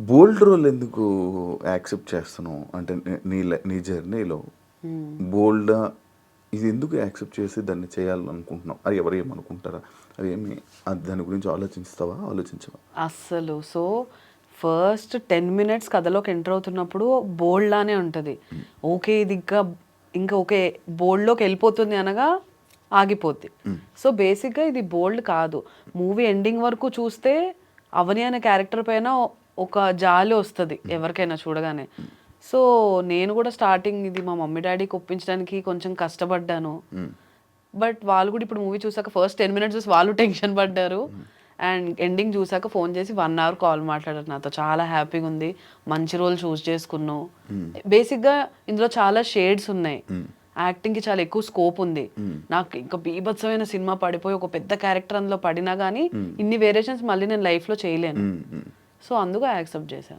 బోల్డ్ role ఎందుకు accept చేస్తున్నావు? అంటే నీ జర్నీలో బోల్డ్ ఇది ఎందుకు యాక్సెప్ట్ చేసి దాన్ని చేయాలనుకుంటున్నావు? అది ఎవరు ఏమనుకుంటారా? అదేమి దాని గురించి ఆలోచిస్తావా? ఆలోచించవా? అస్సలు. సో, ఫస్ట్ 10 మినిట్స్ కథలోకి ఎంటర్ అవుతున్నప్పుడు బోల్డ్ లానే ఉంటది. ఓకే. ఇది ఇంకా ఓకే బోల్డ్‌లోకి ఎళ్ళిపోతుంది అనగా ఆగిపోద్ది. సో, బేసిక్‌గా ఇది బోల్డ్ కాదు. మూవీ ఎండింగ్ వరకు చూస్తే అవని అనే క్యారెక్టర్ పైన ఒక జాలి వస్తది ఎవరికైనా చూడగానే. సో, నేను కూడా స్టార్టింగ్ ఇది మా మమ్మీ డ్యాడీకి ఒప్పించడానికి కొంచెం కష్టపడ్డాను. బట్ వాళ్ళు కూడా ఇప్పుడు మూవీ చూసాక ఫస్ట్ 10 మినిట్స్ చూసి వాళ్ళు టెన్షన్ పడ్డారు. అండ్ ఎండింగ్ చూసాక ఫోన్ చేసి 1 అవర్ కాల్ మాట్లాడారు నాతో. చాలా హ్యాపీగా ఉంది. మంచి రోల్ చూస్ చేసుకున్నావు. బేసిక్‌గా ఇందులో చాలా షేడ్స్ ఉన్నాయి. యాక్టింగ్‌కి చాలా ఎక్కువ స్కోప్ ఉంది. నాకు ఇంకా బీభత్సమైన సినిమా పడిపోయి ఒక పెద్ద క్యారెక్టర్ అందులో పడినా గానీ ఇన్ని వేరియేషన్స్ మళ్ళీ నేను లైఫ్‌లో చేయలేను. సో, అందుకు యాక్సెప్ట్ చేశాను.